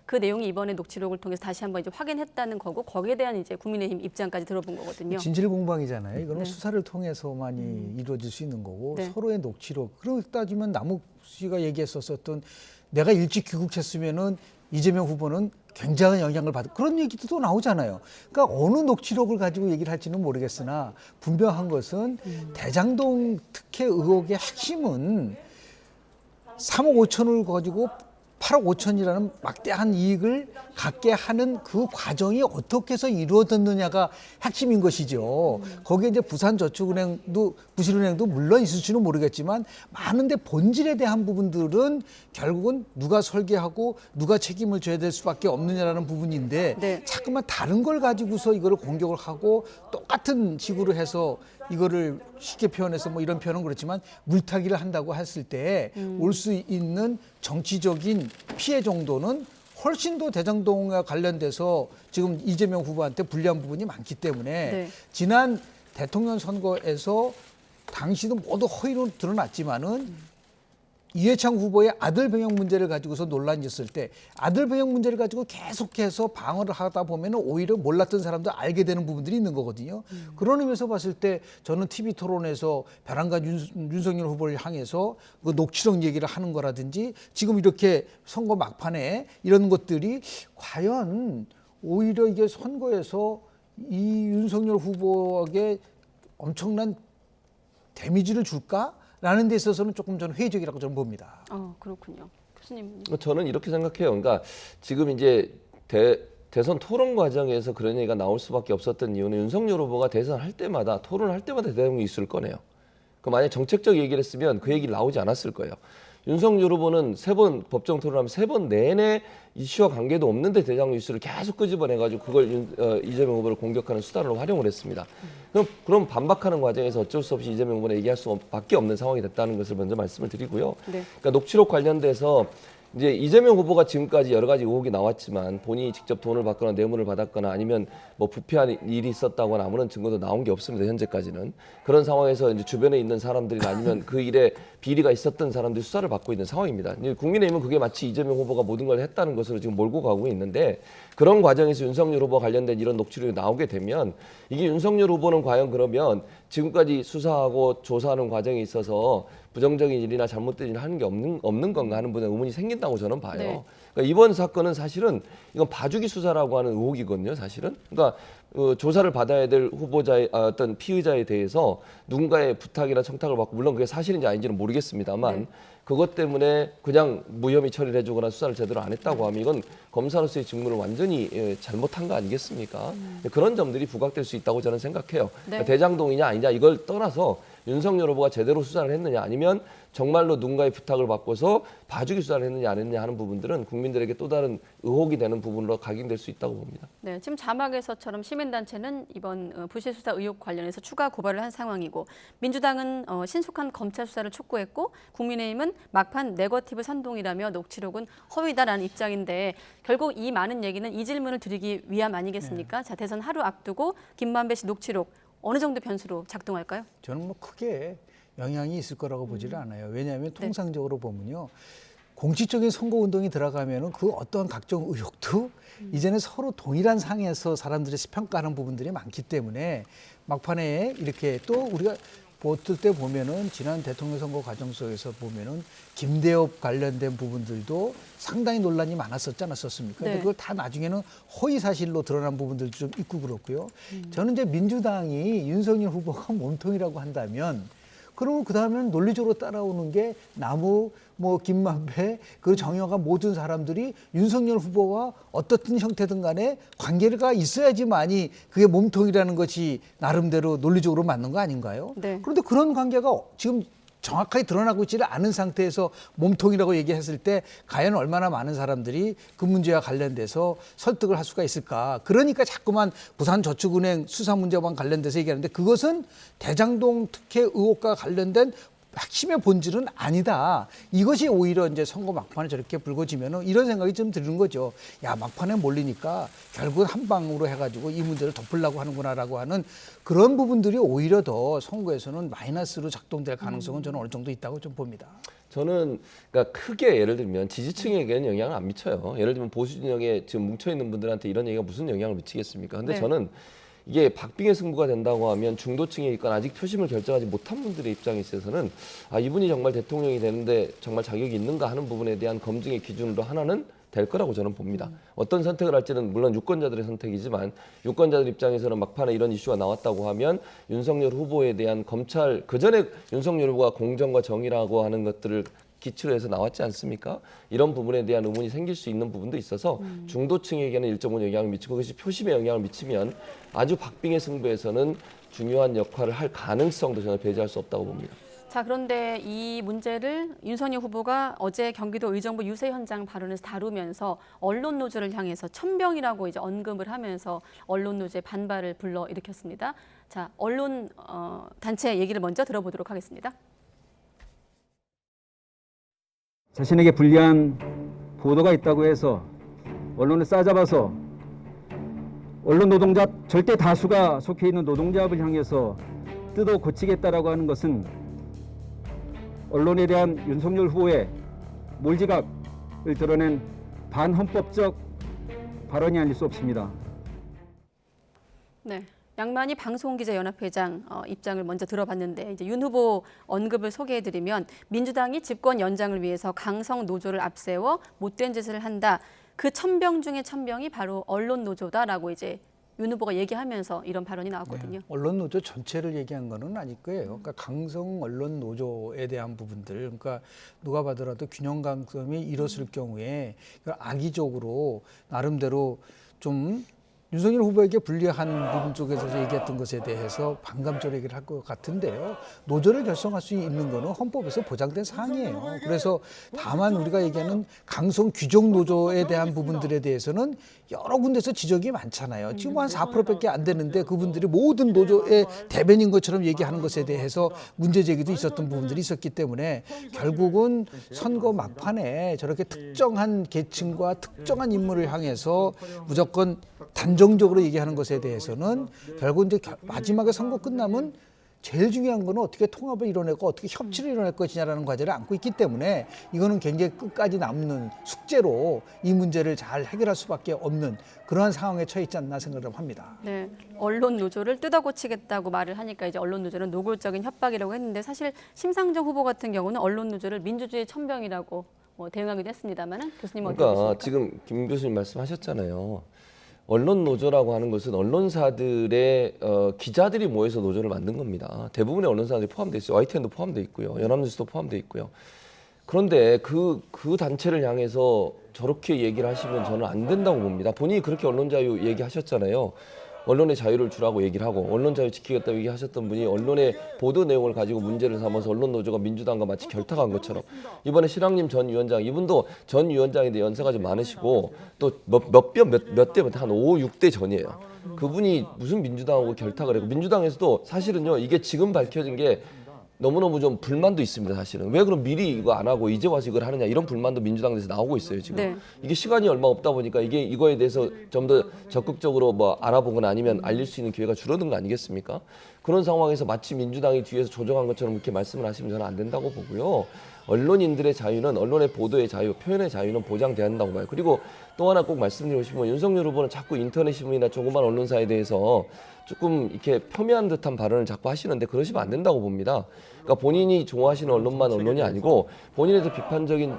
그 내용이 이번에 녹취록을 통해서 다시 한번 이제 확인했다는 거고, 거기에 대한 이제 국민의힘 입장까지 들어본 거거든요. 진실 공방이잖아요. 이거는 네. 수사를 통해서만이 이루어질 수 있는 거고, 네. 서로의 녹취록. 그러고 따지면 남욱 씨가 얘기했었던, 내가 일찍 귀국했으면은 이재명 후보는 굉장한 영향을 받을, 그런 얘기도 또 나오잖아요. 그러니까 어느 녹취록을 가지고 얘기를 할지는 모르겠으나, 분명한 것은 대장동 특혜 의혹의 핵심은 3억 5천을 가지고 8억 5천이라는 막대한 이익을 갖게 하는 그 과정이 어떻게 해서 이루어졌느냐가 핵심인 것이죠. 거기에 이제 부산저축은행도, 부실은행도 물론 있을지는 모르겠지만, 많은데 본질에 대한 부분들은 결국은 누가 설계하고 누가 책임을 져야 될 수밖에 없느냐라는 부분인데, 네. 자꾸만 다른 걸 가지고서 이거를 공격을 하고 똑같은 식으로 해서 이거를 쉽게 표현해서 뭐 이런 표현은 그렇지만 물타기를 한다고 했을 때 올 수 있는 정치적인 피해 정도는 훨씬 더 대장동과 관련돼서 지금 이재명 후보한테 불리한 부분이 많기 때문에, 네. 이해창 후보의 아들 병역 문제를 가지고서 논란이 있을 때 아들 병역 문제를 가지고 계속해서 방어를 하다 보면 오히려 몰랐던 사람도 알게 되는 부분들이 있는 거거든요. 그런 의미에서 봤을 때 저는 TV 토론에서 벼랑간 윤석열 후보를 향해서 그 녹취록 얘기를 하는 거라든지 지금 이렇게 선거 막판에 이런 것들이 과연 오히려 이게 선거에서 이 윤석열 후보에게 엄청난 데미지를 줄까? 라는 데 있어서는 조금 저는 회의적이라고 저는 봅니다. 그렇군요. 교수님. 저는 이렇게 생각해요. 그러니까 지금 이제 대선 토론 과정에서 그런 얘기가 나올 수밖에 없었던 이유는 윤석열 후보가 대선할 때마다 토론할 때마다 대통령이 있을 거네요. 그 만약 정책적 얘기를 했으면 그 얘기 나오지 않았을 거예요. 윤석열 후보는 3번 법정 토론하면 3번 내내 이슈와 관계도 없는데 대장동 이슈를 계속 끄집어내가지고 그걸 이재명 후보를 공격하는 수단으로 활용을 했습니다. 그럼 반박하는 과정에서 어쩔 수 없이 이재명 후보는 얘기할 수밖에 없는 상황이 됐다는 것을 먼저 말씀을 드리고요. 네. 그러니까 녹취록 관련돼서 이제 이재명 후보가 지금까지 여러 가지 의혹이 나왔지만 본인이 직접 돈을 받거나 뇌물을 받았거나 아니면 뭐 부패한 일이 있었다거나 아무런 증거도 나온 게 없습니다. 현재까지는. 그런 상황에서 이제 주변에 있는 사람들이나 아니면 그 일에 비리가 있었던 사람들이 수사를 받고 있는 상황입니다. 이제 국민의힘은 그게 마치 이재명 후보가 모든 걸 했다는 것으로 지금 몰고 가고 있는데 그런 과정에서 윤석열 후보 관련된 이런 녹취록이 나오게 되면 이게 윤석열 후보는 과연 그러면 지금까지 수사하고 조사하는 과정에 있어서 부정적인 일이나 잘못된 일을 하는 게 없는 건가 하는 분의 의문이 생긴다고 저는 봐요. 네. 그러니까 이번 사건은 사실은 이건 봐주기 수사라고 하는 의혹이거든요. 사실은. 그러니까 조사를 받아야 될 후보자의 어떤 피의자에 대해서 누군가의 부탁이나 청탁을 받고 물론 그게 사실인지 아닌지는 모르겠습니다만 네. 그것 때문에 그냥 무혐의 처리를 해주거나 수사를 제대로 안 했다고 하면 이건 검사로서의 직무를 완전히 잘못한 거 아니겠습니까? 그런 점들이 부각될 수 있다고 저는 생각해요. 네. 그러니까 대장동이냐 아니냐 이걸 떠나서 윤석열 후보가 제대로 수사를 했느냐 아니면 정말로 누군가의 부탁을 받고서 봐주기 수사를 했느냐 안 했느냐 하는 부분들은 국민들에게 또 다른 의혹이 되는 부분으로 각인될 수 있다고 봅니다. 네, 지금 자막에서처럼 시민단체는 이번 부실 수사 의혹 관련해서 추가 고발을 한 상황이고 민주당은 신속한 검찰 수사를 촉구했고 국민의힘은 막판 네거티브 선동이라며 녹취록은 허위다라는 입장인데 결국 이 많은 얘기는 이 질문을 드리기 위함 아니겠습니까? 자, 대선 하루 앞두고 김만배 씨 녹취록 어느 정도 변수로 작동할까요? 저는 뭐 크게 영향이 있을 거라고 보지를 않아요. 왜냐하면 통상적으로 보면요. 공식적인 선거운동이 들어가면은 그 어떤 각종 의혹도 이제는 서로 동일한 상에서 사람들이 평가하는 부분들이 많기 때문에 막판에 이렇게 또 우리가 어떨 때 보면은 지난 대통령 선거 과정 속에서 보면은 김대엽 관련된 부분들도 상당히 논란이 많았었지 않았었습니까? 네. 근데 그걸 다 나중에는 허위 사실로 드러난 부분들도 좀 있고 그렇고요. 저는 이제 민주당이 윤석열 후보가 몸통이라고 한다면 그러면 그 다음에는 논리적으로 따라오는 게 나무, 뭐 김만배, 그 정여가 모든 사람들이 윤석열 후보와 어떻든 형태든 간에 관계가 있어야지만이 그게 몸통이라는 것이 나름대로 논리적으로 맞는 거 아닌가요? 네. 그런데 그런 관계가 지금 정확하게 드러나고 있지를 않은 상태에서 몸통이라고 얘기했을 때 과연 얼마나 많은 사람들이 그 문제와 관련돼서 설득을 할 수가 있을까. 그러니까 자꾸만 부산저축은행 수사 문제와 관련돼서 얘기하는데 그것은 대장동 특혜 의혹과 관련된 핵심의 본질은 아니다. 이것이 오히려 이제 선거 막판에 저렇게 불거지면은 이런 생각이 좀 드는 거죠. 야, 막판에 몰리니까 결국은 한 방으로 해가지고 이 문제를 덮으려고 하는구나라고 하는 그런 부분들이 오히려 더 선거에서는 마이너스로 작동될 가능성은 저는 어느 정도 있다고 좀 봅니다. 저는 그러니까 크게 예를 들면 지지층에게는 영향을 안 미쳐요. 예를 들면 보수 진영에 지금 뭉쳐 있는 분들한테 이런 얘기가 무슨 영향을 미치겠습니까? 근데 네. 저는 이게 박빙의 승부가 된다고 하면 중도층에 있거나 아직 표심을 결정하지 못한 분들의 입장에 있어서는 아, 이분이 정말 대통령이 되는데 정말 자격이 있는가 하는 부분에 대한 검증의 기준으로 하나는 될 거라고 저는 봅니다. 어떤 선택을 할지는 물론 유권자들의 선택이지만 유권자들 입장에서는 막판에 이런 이슈가 나왔다고 하면 윤석열 후보에 대한 검찰 그전에 윤석열 후보가 공정과 정의라고 하는 것들을 기초로 해서 나왔지 않습니까? 이런 부분에 대한 의문이 생길 수 있는 부분도 있어서 중도층에게는 일정한 영향을 미치고 그것이 표심에 영향을 미치면 아주 박빙의 승부에서는 중요한 역할을 할 가능성도 저는 배제할 수 없다고 봅니다. 자, 그런데 이 문제를 윤석열 후보가 어제 경기도 의정부 유세 현장 발언에서 다루면서 언론 노조를 향해서 천병이라고 이제 언급을 하면서 언론 노조의 반발을 불러일으켰습니다. 자, 언론 단체 얘기를 먼저 들어보도록 하겠습니다. 자신에게 불리한 보도가 있다고 해서 언론을 싸잡아서 언론 노동자 절대 다수가 속해 있는 노동자업을 향해서 뜯어 고치겠다라고 하는 것은 언론에 대한 윤석열 후보의 몰지각을 드러낸 반헌법적 발언이 아닐 수 없습니다. 네. 양만희 방송기자연합회장 입장을 먼저 들어봤는데 이제 윤 후보 언급을 소개해드리면 민주당이 집권 연장을 위해서 강성 노조를 앞세워 못된 짓을 한다. 그 천병 중에 천병이 바로 언론 노조다라고 이제 윤 후보가 얘기하면서 이런 발언이 나왔거든요. 네, 언론 노조 전체를 얘기한 거는 아닐 거예요. 그러니까 강성 언론 노조에 대한 부분들, 그러니까 누가 봐더라도 균형 감점이 이뤘을 경우에 악의적으로 나름대로 좀 윤석열 후보에게 불리한 부분 쪽에서 얘기했던 것에 대해서 반감적 얘기를 할 것 같은데요. 노조를 결성할 수 있는 거는 헌법에서 보장된 사항이에요. 그래서 다만 우리가 얘기하는 강성 규정 노조에 대한 부분들에 대해서는 여러 군데서 지적이 많잖아요. 지금 한 4%밖에 안 되는데 그분들이 모든 노조의 대변인 것처럼 얘기하는 것에 대해서 문제 제기도 있었던 부분들이 있었기 때문에 결국은 선거 막판에 저렇게 특정한 계층과 특정한 인물을 향해서 무조건 단정적으로 얘기하는 것에 대해서는 결국 이제 마지막에 선거 끝나면 제일 중요한 거는 어떻게 통합을 이뤄내고 어떻게 협치를 이뤄낼 것이냐라는 과제를 안고 있기 때문에 이거는 굉장히 끝까지 남는 숙제로 이 문제를 잘 해결할 수밖에 없는 그러한 상황에 처해 있지 않나 생각을 합니다. 네, 언론 노조를 뜯어고치겠다고 말을 하니까 이제 언론 노조는 노골적인 협박이라고 했는데 사실 심상정 후보 같은 경우는 언론 노조를 민주주의 천병이라고 대응하기도 했습니다만은 교수님 어떻게 보십니까? 그러니까 지금 김 교수님 말씀하셨잖아요. 언론 노조라고 하는 것은 언론사들의 기자들이 모여서 노조를 만든 겁니다. 대부분의 언론사들이 포함되어 있어요. YTN도 포함되어 있고요. 연합뉴스도 포함되어 있고요. 그런데 그 단체를 향해서 저렇게 얘기를 하시면 저는 안 된다고 봅니다. 본인이 그렇게 언론 자유 얘기하셨잖아요. 언론의 자유를 주라고 얘기를 하고 언론 자유 지키겠다고 얘기하셨던 분이 언론의 보도 내용을 가지고 문제를 삼아서 언론 노조가 민주당과 마치 결탁한 것처럼 이번에 실황님 전 위원장 이분도 전 위원장인데 연세가 좀 많으시고 또 몇 대부터 한 5, 6대 전이에요. 그분이 무슨 민주당하고 결탁을 하고 민주당에서도 사실은요 이게 지금 밝혀진 게 너무너무 좀 불만도 있습니다, 사실은. 왜 그럼 미리 이거 안 하고 이제 와서 이걸 하느냐 이런 불만도 민주당에서 나오고 있어요, 지금. 네. 이게 시간이 얼마 없다 보니까 이거에 대해서 좀 더 적극적으로 뭐 알아보거나 아니면 알릴 수 있는 기회가 줄어든 거 아니겠습니까? 그런 상황에서 마치 민주당이 뒤에서 조정한 것처럼 그렇게 말씀을 하시면 저는 안 된다고 보고요. 언론인들의 자유는 언론의 보도의 자유, 표현의 자유는 보장돼야 한다고 봐요. 그리고 또 하나 꼭 말씀드리고 싶은 건 윤석열 후보는 자꾸 인터넷 신문이나 조그만 언론사에 대해서 조금 이렇게 폄훼한 듯한 발언을 자꾸 하시는데 그러시면 안 된다고 봅니다. 그러니까 본인이 좋아하시는 언론만 언론이 아니고 본인에 대해 비판적인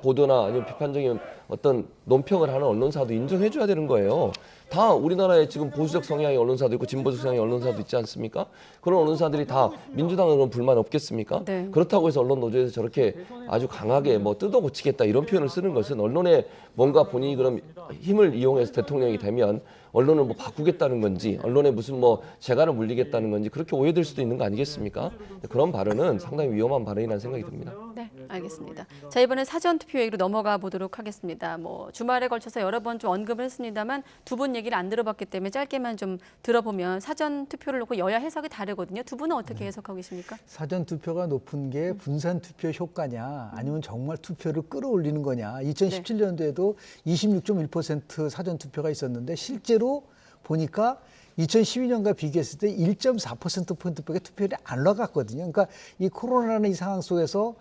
보도나 아니면 비판적인 어떤 논평을 하는 언론사도 인정해줘야 되는 거예요. 다 우리나라에 지금 보수적 성향의 언론사도 있고 진보적 성향의 언론사도 있지 않습니까? 그런 언론사들이 다 민주당은 그런 불만 없겠습니까? 네. 그렇다고 해서 언론 노조에서 저렇게 아주 강하게 뭐 뜯어고치겠다 이런 표현을 쓰는 것은 언론에 뭔가 본인이 그럼 힘을 이용해서 대통령이 되면 언론을 뭐 바꾸겠다는 건지 언론에 무슨 뭐 재갈을 물리겠다는 건지 그렇게 오해될 수도 있는 거 아니겠습니까? 그런 발언은 상당히 위험한 발언이라는 생각이 듭니다. 네, 알겠습니다. 자, 이번엔 사전 투표 얘기로 넘어가 보도록 하겠습니다. 뭐 주말에 걸쳐서 여러 번 좀 언급을 했습니다만 두 분 얘기를 안 들어봤기 때문에 짧게만 좀 들어보면 사전 투표를 놓고 여야 해석이 다르거든요. 두 분은 어떻게 해석하고 계십니까? 사전 투표가 높은 게 분산 투표 효과냐 아니면 정말 투표를 끌어올리는 거냐. 2017년도에도 26.1% 사전 투표가 있었는데 실제로 보니까 2012년과 비교했을 때 1.4%포인트밖에 투표율이 안 올라갔거든요. 그러니까 이 코로나라는 이 상황 속에서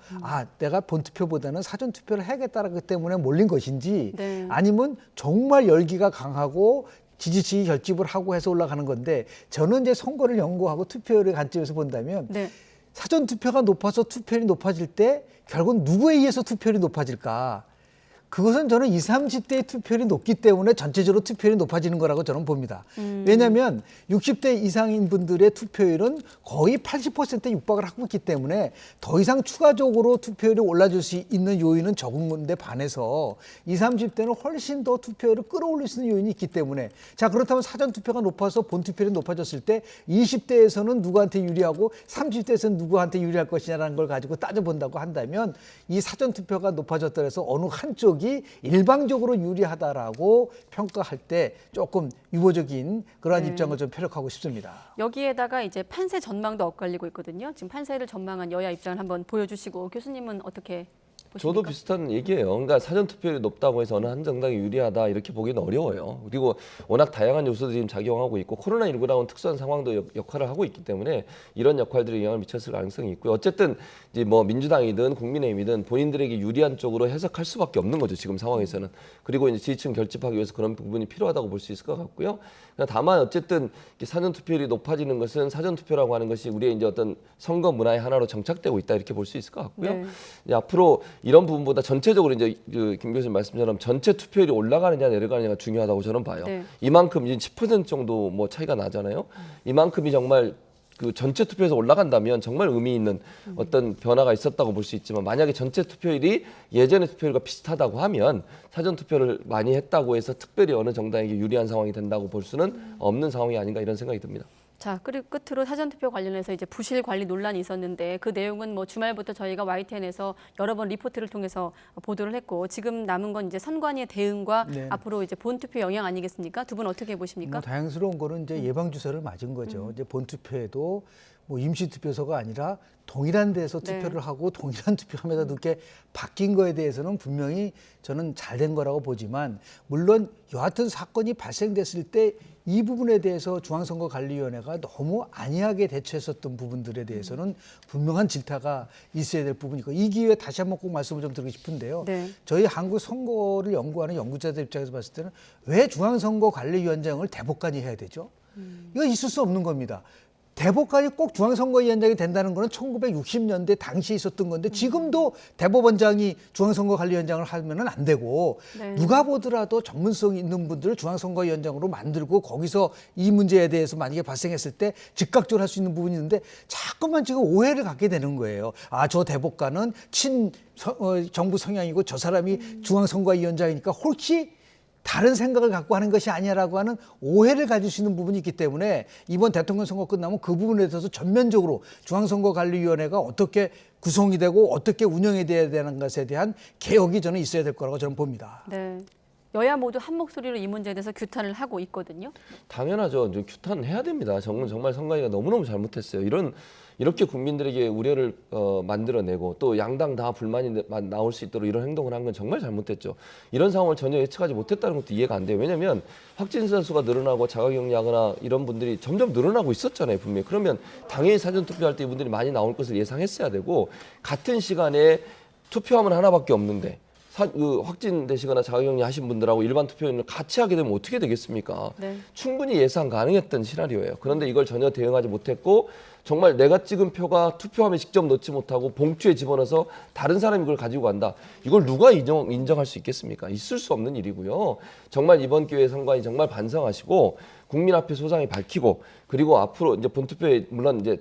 내가 본투표보다는 사전투표를 해야겠다라기 때문에 몰린 것인지 네. 아니면 정말 열기가 강하고 지지층이 결집을 하고 해서 올라가는 건데 저는 이제 선거를 연구하고 투표율의 관점에서 본다면 네. 사전투표가 높아서 투표율이 높아질 때 결국 누구에 의해서 투표율이 높아질까? 그것은 저는 20, 30대의 투표율이 높기 때문에 전체적으로 투표율이 높아지는 거라고 저는 봅니다. 왜냐하면 60대 이상인 분들의 투표율은 거의 80%에 육박을 하고 있기 때문에 더 이상 추가적으로 투표율이 올라질 수 있는 요인은 적은 건데 반해서 20, 30대는 훨씬 더 투표율을 끌어올릴 수 있는 요인이 있기 때문에 자 그렇다면 사전투표가 높아서 본투표율이 높아졌을 때 20대에서는 누구한테 유리하고 30대에서는 누구한테 유리할 것이냐라는 걸 가지고 따져본다고 한다면 이 사전투표가 높아졌다 해서 어느 한쪽이 일방적으로 유리하다라고 평가할 때 조금 유보적인 그러한 입장을 좀 펴력하고 싶습니다. 여기에다가 이제 판세 전망도 엇갈리고 있거든요. 지금 판세를 전망한 여야 입장을 한번 보여주시고 교수님은 어떻게 보십니까? 저도 비슷한 얘기예요. 그러니까 사전 투표율이 높다고 해서 어느 한 정당이 유리하다 이렇게 보기는 어려워요. 그리고 워낙 다양한 요소들이 지금 작용하고 있고 코로나19라는 특수한 상황도 역할을 하고 있기 때문에 이런 역할들이 영향을 미쳤을 가능성이 있고요. 어쨌든 이제 뭐 민주당이든 국민의힘이든 본인들에게 유리한 쪽으로 해석할 수밖에 없는 거죠. 지금 상황에서는. 그리고 이제 지지층 결집하기 위해서 그런 부분이 필요하다고 볼 수 있을 것 같고요. 다만 어쨌든 사전 투표율이 높아지는 것은 사전 투표라고 하는 것이 우리의 이제 어떤 선거 문화의 하나로 정착되고 있다 이렇게 볼 수 있을 것 같고요. 네. 이제 앞으로 이런 부분보다 전체적으로 이제 김 교수님 말씀처럼 전체 투표율이 올라가느냐 내려가느냐가 중요하다고 저는 봐요. 네. 이만큼 이제 10% 정도 뭐 차이가 나잖아요. 이만큼이 정말 그 전체 투표에서 올라간다면 정말 의미 있는 어떤 변화가 있었다고 볼 수 있지만 만약에 전체 투표율이 예전의 투표율과 비슷하다고 하면 사전 투표를 많이 했다고 해서 특별히 어느 정당에게 유리한 상황이 된다고 볼 수는 없는 상황이 아닌가 이런 생각이 듭니다. 자, 그리고 끝으로 사전투표 관련해서 이제 부실 관리 논란이 있었는데 그 내용은 뭐 주말부터 저희가 YTN에서 여러 번 리포트를 통해서 보도를 했고 지금 남은 건 이제 선관위의 대응과 네. 앞으로 이제 본투표 영향 아니겠습니까? 두 분 어떻게 보십니까? 뭐 다양스러운 거는 이제 예방 주사를 맞은 거죠. 이제 본 투표에도 뭐 임시 투표소가 아니라 동일한 데서 네. 투표를 하고 동일한 투표함에다 그렇게 바뀐 거에 대해서는 분명히 저는 잘된 거라고 보지만 물론 여하튼 사건이 발생됐을 때 이 부분에 대해서 중앙선거관리위원회가 너무 안이하게 대처했었던 부분들에 대해서는 분명한 질타가 있어야 될 부분이고 이 기회에 다시 한번 꼭 말씀을 좀 드리고 싶은데요. 네. 저희 한국 선거를 연구하는 연구자들 입장에서 봤을 때는 왜 중앙선거관리위원장을 대법관이 해야 되죠? 이거 있을 수 없는 겁니다. 대법관이 꼭 중앙선거위원장이 된다는 거는 1960년대 당시에 있었던 건데 지금도 대법원장이 중앙선거관리위원장을 하면은 안 되고 네. 누가 보더라도 전문성 있는 분들을 중앙선거위원장으로 만들고 거기서 이 문제에 대해서 만약에 발생했을 때 즉각적으로 할 수 있는 부분이 있는데 자꾸만 지금 오해를 갖게 되는 거예요. 아, 저 대법관은 정부 성향이고 저 사람이 중앙선거위원장이니까 혹시 다른 생각을 갖고 하는 것이 아니라고 하는 오해를 가질 수 있는 부분이 있기 때문에 이번 대통령 선거 끝나면 그 부분에 대해서 전면적으로 중앙선거관리위원회가 어떻게 구성이 되고 어떻게 운영이 돼야 되는 것에 대한 개혁이 저는 있어야 될 거라고 저는 봅니다. 네. 여야 모두 한 목소리로 이 문제에 대해서 규탄을 하고 있거든요. 당연하죠. 이제 규탄 해야 됩니다. 정말 선관위가 너무너무 잘못했어요. 이렇게 국민들에게 우려를 만들어내고 또 양당 다 불만이 나올 수 있도록 이런 행동을 한 건 정말 잘못했죠. 이런 상황을 전혀 예측하지 못했다는 것도 이해가 안 돼요. 왜냐하면 확진자 수가 늘어나고 자가격리하거나 이런 분들이 점점 늘어나고 있었잖아요. 분명히. 그러면 당연히 사전투표할 때 이분들이 많이 나올 것을 예상했어야 되고 같은 시간에 투표함은 하나밖에 없는데 확진되시거나 자가격리 하신 분들하고 일반 투표인을 같이 하게 되면 어떻게 되겠습니까? 네. 충분히 예상 가능했던 시나리오예요. 그런데 이걸 전혀 대응하지 못했고 정말 내가 찍은 표가 투표함에 직접 넣지 못하고 봉투에 집어넣어서 다른 사람이 그걸 가지고 간다. 이걸 누가 인정할 수 있겠습니까? 있을 수 없는 일이고요. 정말 이번 기회에 선관위 정말 반성하시고 국민 앞에 소장이 밝히고 그리고 앞으로 이제 본투표에 물론 이제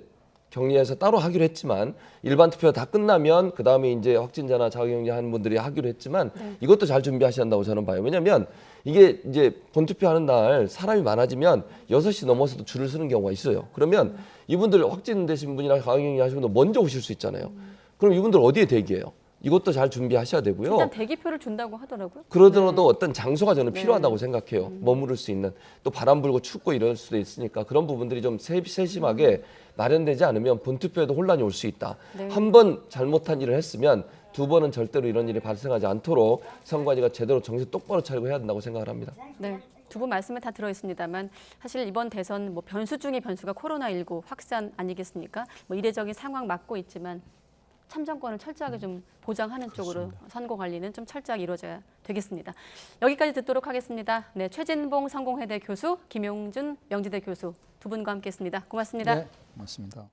격리해서 따로 하기로 했지만 일반 투표가 다 끝나면 그 다음에 이제 확진자나 자가격리하는 분들이 하기로 했지만 이것도 잘 준비하셔야 한다고 저는 봐요. 왜냐하면 이게 이제 본투표하는 날 사람이 많아지면 6시 넘어서도 줄을 서는 경우가 있어요. 그러면 이분들 확진되신 분이나 자가격리 하신 분들 먼저 오실 수 있잖아요. 그럼 이분들 어디에 대기해요? 이것도 잘 준비하셔야 되고요. 일단 대기표를 준다고 하더라고요. 그러더라도 어떤 장소가 저는 네. 필요하다고 생각해요. 머무를 수 있는. 또 바람 불고 춥고 이럴 수도 있으니까 그런 부분들이 좀 세심하게 마련되지 않으면 본투표에도 혼란이 올 수 있다. 네. 한 번 잘못한 일을 했으면 두 번은 절대로 이런 일이 발생하지 않도록 선관위가 제대로 정신 똑바로 차리고 해야 된다고 생각을 합니다. 네. 두 분 말씀에 다 들어있습니다만 사실 이번 대선 뭐 변수 중의 변수가 코로나19 확산 아니겠습니까? 뭐 이례적인 상황 맞고 있지만 참정권을 철저하게 좀 보장하는 쪽으로 선거 관리는 좀 철저하게 이루어져야 되겠습니다. 여기까지 듣도록 하겠습니다. 네, 최진봉 성공회대 교수, 김용준 명지대 교수 두 분과 함께했습니다. 고맙습니다. 네, 고맙습니다.